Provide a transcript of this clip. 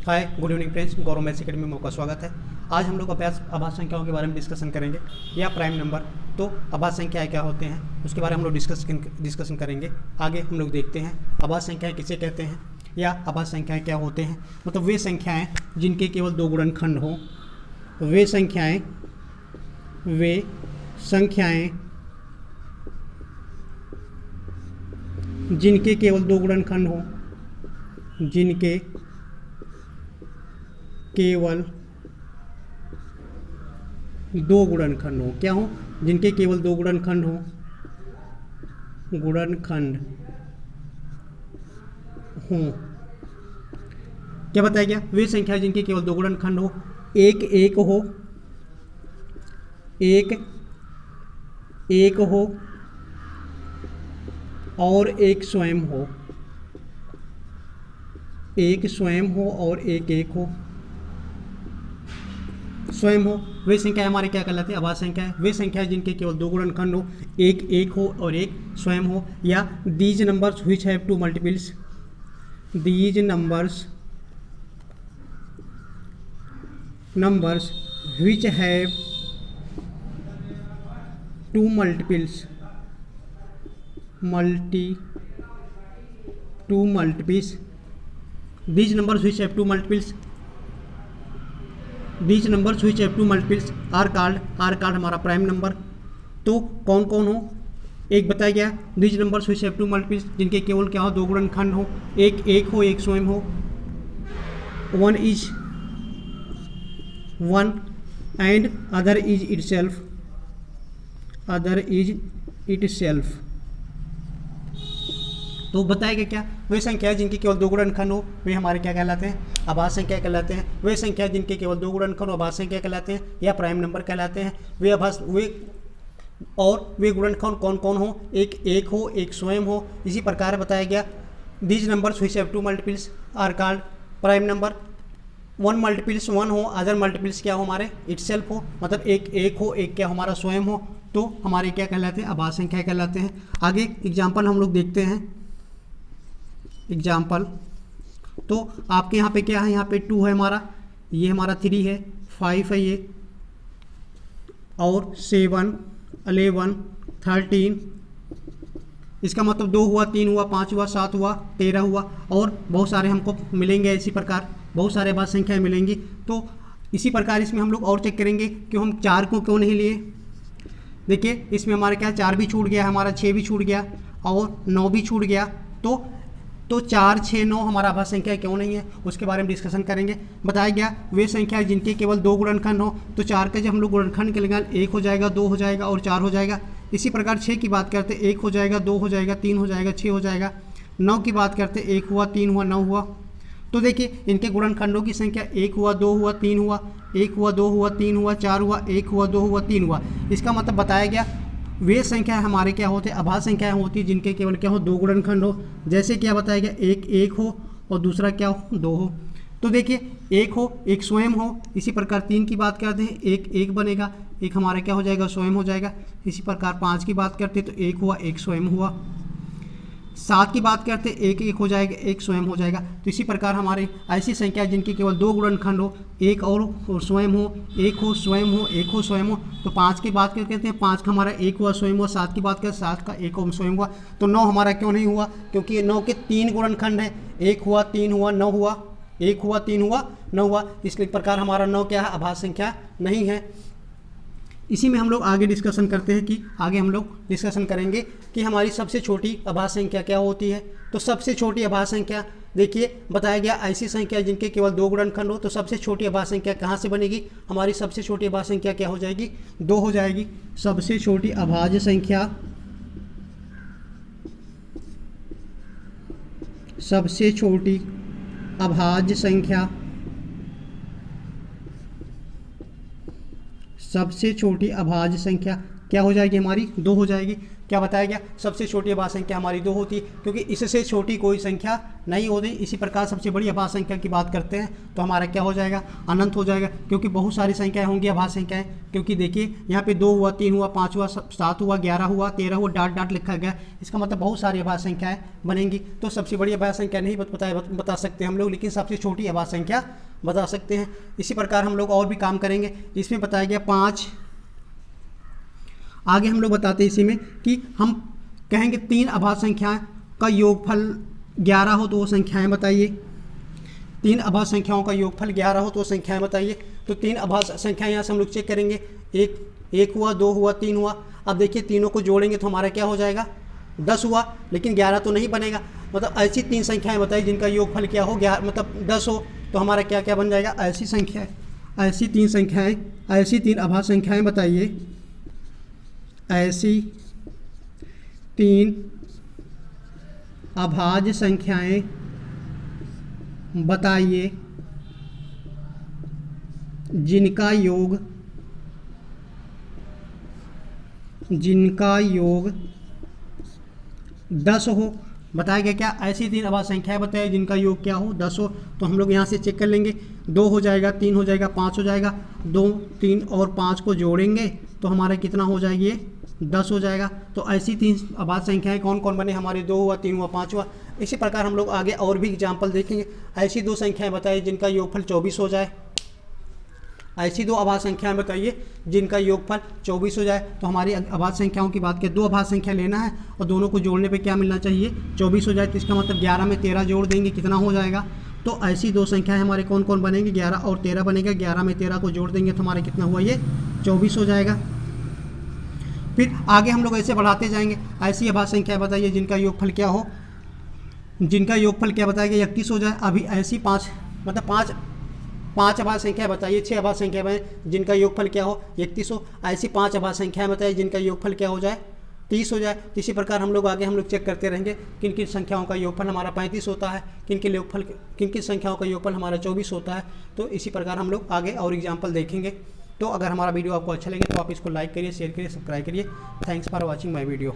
Hi good evening friends, गौरव maths academy में आपका स्वागत है। आज हम लोग अभ्यास आभाज्य संख्याओं के बारे में डिस्कशन करेंगे या प्राइम नंबर। तो आभाज्य संख्याएं क्या होते हैं उसके बारे में हम लोग डिस्कशन करेंगे। आगे हम लोग देखते हैं आभाज्य संख्याएं किसे कहते हैं या आभाज्य संख्याएं क्या होते हैं। मतलब वे संख्याएँ जिनके केवल दो गुणनखंड हों, वे संख्याएँ जिनके केवल दो गुणनखंड हों, जिनके केवल दो गुणनखंड हो। क्या हो? जिनके केवल दो गुणनखंड हो, क्या बताया गया? वे संख्या जिनके केवल दो गुणनखंड हो, एक एक हो और एक स्वयं हो, एक स्वयं हो और एक एक हो। स्वयं हो वे संख्या हमारे क्या कहलाते हैं? आभाज्य संख्या है। वे संख्या जिनके केवल दो गुणनखंड हो, एक एक हो और एक स्वयं हो। या these numbers which have two multiples, these numbers which have two multiples, these numbers which have two multiples are called हमारा प्राइम नंबर। तो कौन कौन हो? एक बताया गया these numbers which have two multiples जिनके केवल क्या हो? दो गुणनखंड हो, एक एक हो एक स्वयं हो। one is one and other is itself। तो बताएगा क्या? वे संख्या जिनके केवल दो गुणनखंड हो वे हमारे क्या कहलाते हैं? आभाज्य संख्या कहलाते हैं। वे संख्या जिनके केवल दो गुणनखंड हो आभाज्य संख्या कहलाते हैं या प्राइम नंबर कहलाते हैं। वे गुणनखंड कौन कौन हो? एक एक हो एक स्वयं हो। इसी प्रकार बताया गया these numbers which have two multiples are called prime number. One multiples one हो, अदर मल्टीपल्स क्या हो? हमारे इटसेल्फ हो। मतलब एक एक हो एक क्या हमारा स्वयं हो। तो हमारे क्या कहलाते हैं? आभाज्य संख्या कहलाते हैं। आगे एग्जाम्पल हम लोग देखते हैं। एग्जाम्पल तो आपके यहाँ पे क्या है? यहाँ पे 2 है हमारा, ये हमारा 3 है, 5 है ये, और 7, 11, 13। इसका मतलब 2 हुआ, 3 हुआ, 5 हुआ, 7 हुआ, 13 हुआ और बहुत सारे हमको मिलेंगे। इसी प्रकार बहुत सारे आभाज्य संख्याएँ मिलेंगी। तो इसी प्रकार इसमें हम लोग और चेक करेंगे कि हम 4 को क्यों नहीं लिए। देखिए इसमें हमारे क्या 4 भी छूट गया, हमारा 6 भी छूट गया और 9 भी छूट गया। तो 4, 6, 9 हमारा आभाज्य संख्या क्यों नहीं है उसके बारे में डिस्कशन करेंगे। बताया गया वे संख्या जिनके केवल दो गुणनखंड हो। तो 4 का जब हम लोग गुणनखंड के लगाएं 1 हो जाएगा, 2 हो जाएगा और 4 हो जाएगा। इसी प्रकार 6 की बात करते 1 हो जाएगा, 2 हो जाएगा, 3 हो जाएगा, 6 हो जाएगा। 9 की बात करते 1 हुआ, 3 हुआ, 9 हुआ। तो देखिए इनके गुणनखंडों की संख्या 1 हुआ, 2 हुआ, 3 हुआ, 1 हुआ, 2 हुआ, 3 हुआ, 4 हुआ, 1 हुआ, 2 हुआ, 3 हुआ। इसका मतलब बताया गया वे संख्या हमारे क्या होते हैं? आभाज्य संख्याएं होती है जिनके केवल क्या हो? दो गुणनखंड हो। जैसे क्या बताया गया एक एक हो और दूसरा क्या हो? 2 हो। तो देखिए एक हो एक स्वयं हो। इसी प्रकार 3 की बात करते हैं एक एक बनेगा, एक हमारा क्या हो जाएगा? स्वयं हो जाएगा। इसी प्रकार 5 की बात करते हैं तो 1 हुआ एक स्वयं हुआ। 7 की बात करते हैं एक एक हो जाएगा, एक स्वयं हो जाएगा। तो इसी प्रकार हमारे ऐसी संख्या जिनकी केवल दो गुणनखंड हो, एक और स्वयं हो, एक हो स्वयं हो, एक हो स्वयं हो। तो 5 की बात करते हैं 5 का हमारा 1 हुआ स्वयं हुआ। 7 की बात करें 7 का 1 और स्वयं हुआ। तो 9 हमारा क्यों नहीं हुआ? क्योंकि 9 के 3 गुणनखंड है, 1 हुआ, 3 हुआ, 9 हुआ, 1 हुआ, 3 हुआ, 9 हुआ। इस प्रकार हमारा 9 क्या है? आभाज्य संख्या नहीं है। इसी में हम लोग आगे डिस्कशन करते हैं कि आगे हम लोग डिस्कशन करेंगे कि हमारी सबसे छोटी आभाज्य संख्या क्या होती है। तो सबसे छोटी आभाज्य संख्या देखिए बताया गया ऐसी संख्या जिनके केवल दो गुणनखंड हो। तो सबसे छोटी आभाज्य संख्या कहाँ से बनेगी? हमारी सबसे छोटी आभाज्य संख्या क्या हो जाएगी? 2 हो जाएगी। सबसे छोटी आभाज्य संख्या, सबसे छोटी आभाज्य संख्या, सबसे छोटी आभाज्य संख्या क्या हो जाएगी? हमारी 2 हो जाएगी। क्या बताया गया, सबसे छोटी अभाज्य संख्या हमारी 2 होती है, क्योंकि इससे छोटी कोई संख्या नहीं होती। इसी प्रकार सबसे बड़ी अभाज्य संख्या की बात करते हैं तो हमारा क्या हो जाएगा, अनंत हो जाएगा, क्योंकि बहुत सारी संख्याएं होंगी अभाज्य संख्याएं। क्योंकि देखिए यहाँ पे 2 हुआ, 3 हुआ, 5 हुआ, 7 हुआ, 11 हुआ, 13 हुआ, डाट डाट लिखा गया, इसका मतलब बहुत सारी अभाज्य संख्याएं बनेंगी। तो सबसे बड़ी अभाज्य संख्या नहीं बता सकते हम लोग, लेकिन सबसे छोटी अभाज्य संख्या बता सकते हैं। इसी प्रकार हम लोग और भी काम करेंगे। इसमें बताया गया 5, आगे हम लोग बताते हैं इसी में कि हम कहेंगे 3 अभाज्य संख्याएं का योगफल 11 हो तो वो संख्याएं बताइए। 3 अभाज्य संख्याओं का योगफल 11 हो तो वो संख्याएं बताइए। तो 3 अभाज्य संख्याएं यहाँ से हम लोग चेक करेंगे, एक हुआ, 2 हुआ, 3 हुआ। अब देखिए तीनों को जोड़ेंगे तो हमारा क्या हो जाएगा, 10 हुआ, लेकिन 11 तो नहीं बनेगा। मतलब ऐसी 3 संख्याएं बताइए जिनका योगफल क्या हो, 11 मतलब 10 हो, तो हमारा क्या क्या बन जाएगा, ऐसी 3 अभाज्य संख्याएं बताइए, ऐसी 3 अभाज्य संख्याएं बताइए जिनका योग 10 हो। बताया गया क्या, ऐसी 3 अभाज्य संख्याएं बताइए जिनका योग क्या हो, 10 हो। तो हम लोग यहाँ से चेक कर लेंगे, 2 हो जाएगा, 3 हो जाएगा, 5 हो जाएगा, 2, 3 और 5 को जोड़ेंगे तो हमारा कितना हो जाएगी, ये 10 हो जाएगा। तो ऐसी 3 अभाज्य संख्याएं कौन कौन बने हमारे, 2 हुआ, 3 हुआ, 5 हुआ। इसी प्रकार हम लोग आगे और भी एग्जाम्पल देखेंगे। ऐसी 2 संख्याएं बताइए जिनका योगफल 24 हो जाए, ऐसी 2 अभाज्य संख्याएं बताइए जिनका योगफल 24 हो जाए। तो हमारी अभाज्य संख्याओं की बात करें, 2 अभाज्य संख्या लेना है और दोनों को जोड़ने पे क्या मिलना चाहिए, 24 हो जाए। तो इसका मतलब 11 में 13 जोड़ देंगे, कितना हो जाएगा। तो ऐसी 2 संख्याएं हमारे कौन कौन बनेंगे, 11 और 13 बनेगा। 11 में 13 को जोड़ देंगे तो हमारा कितना हुआ, ये 24 हो जाएगा। फिर आगे हम लोग ऐसे बढ़ाते जाएंगे। ऐसी अभाज्य संख्या बताइए जिनका योगफल क्या हो, जिनका योगफल क्या बताएगा, 31 हो जाए। अभी ऐसी 5 मतलब 5 अभाज्य संख्या बताइए, 6 अभाज्य संख्या बताइए जिनका योगफल क्या हो, 31 हो। ऐसी 5 अभाज्य संख्याएं बताइए जिनका योगफल क्या हो जाए, 30 हो जाए। इसी प्रकार हम लोग आगे चेक करते रहेंगे किन किन संख्याओं का योगफल हमारा 35 होता है, किन किन संख्याओं का योगफल हमारा 24 होता है। तो इसी प्रकार हम लोग आगे और एग्जाम्पल देखेंगे। तो अगर हमारा वीडियो आपको अच्छा लगे तो आप इसको लाइक करिए, शेयर करिए, सब्सक्राइब करिए। Thanks for watching my video.